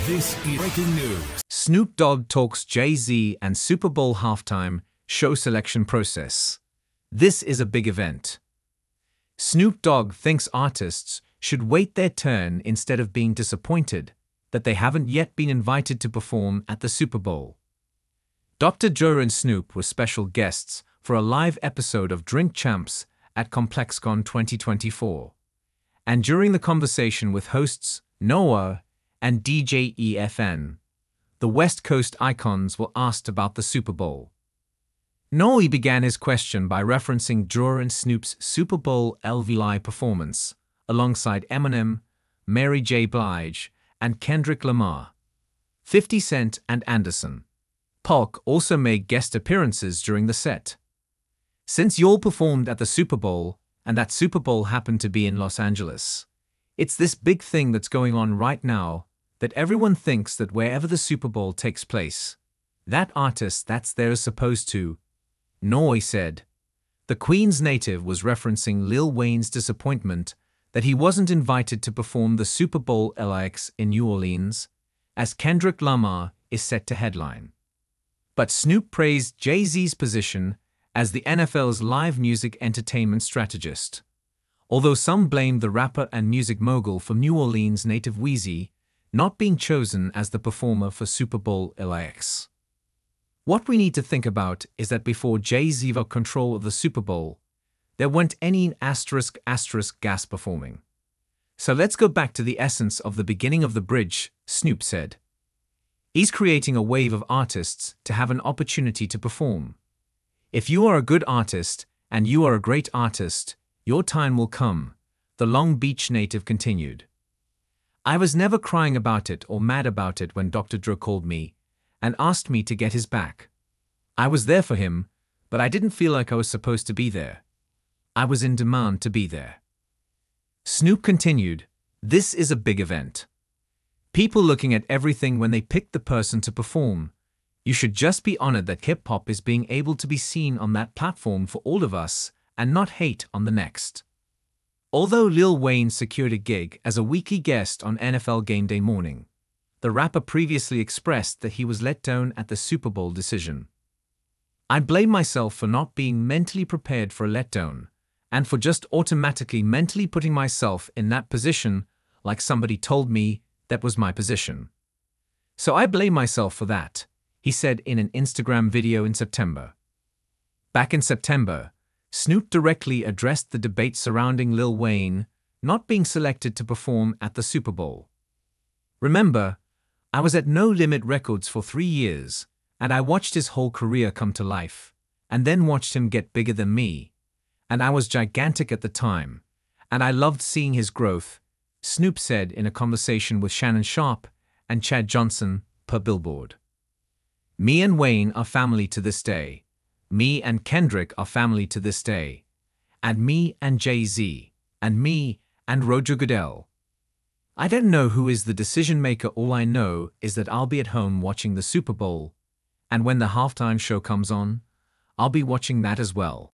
This is breaking news. Snoop Dogg talks Jay-Z and Super Bowl halftime show selection process. This is a big event. Snoop Dogg thinks artists should wait their turn instead of being disappointed that they haven't yet been invited to perform at the Super Bowl. Dr. Dre and Snoop were special guests for a live episode of Drink Champs at ComplexCon 2024. And during the conversation with hosts Noah and DJ EFN, the West Coast icons were asked about the Super Bowl. Noah began his question by referencing Dre and Snoop's Super Bowl LVI performance alongside Eminem, Mary J. Blige, and Kendrick Lamar. 50 Cent and Anderson .Paak also made guest appearances during the set. Since y'all performed at the Super Bowl, and that Super Bowl happened to be in Los Angeles, it's this big thing that's going on right now that everyone thinks that wherever the Super Bowl takes place, that artist that's there is supposed to. Noy said. The Queens native was referencing Lil Wayne's disappointment that he wasn't invited to perform the Super Bowl LIX in New Orleans, as Kendrick Lamar is set to headline. But Snoop praised Jay-Z's position as the NFL's live music entertainment strategist. Although some blamed the rapper and music mogul from New Orleans native Wheezy not being chosen as the performer for Super Bowl LIX. What we need to think about is that before Jay-Z got control of the Super Bowl, there weren't any *** gas performing. So let's go back to the essence of the beginning of the bridge, Snoop said. He's creating a wave of artists to have an opportunity to perform. If you are a good artist and you are a great artist, your time will come, the Long Beach native continued. I was never crying about it or mad about it when Dr. Dre called me and asked me to get his back. I was there for him, but I didn't feel like I was supposed to be there. I was in demand to be there. Snoop continued, this is a big event. People looking at everything when they pick the person to perform. You should just be honored that hip-hop is being able to be seen on that platform for all of us and not hate on the next. Although Lil Wayne secured a gig as a weekly guest on NFL Game Day morning, the rapper previously expressed that he was let down at the Super Bowl decision. I blame myself for not being mentally prepared for a letdown, and for just automatically mentally putting myself in that position like somebody told me that was my position. So I blame myself for that, he said in an Instagram video in September. Back in September, Snoop directly addressed the debate surrounding Lil Wayne not being selected to perform at the Super Bowl. Remember, I was at No Limit Records for 3 years, and I watched his whole career come to life, and then watched him get bigger than me. And I was gigantic at the time, and I loved seeing his growth, Snoop said in a conversation with Shannon Sharpe and Chad Johnson per Billboard. Me and Wayne are family to this day. Me and Kendrick are family to this day. And me and Jay-Z. And me and Roger Goodell. I don't know who is the decision maker. All I know is that I'll be at home watching the Super Bowl. And when the halftime show comes on, I'll be watching that as well.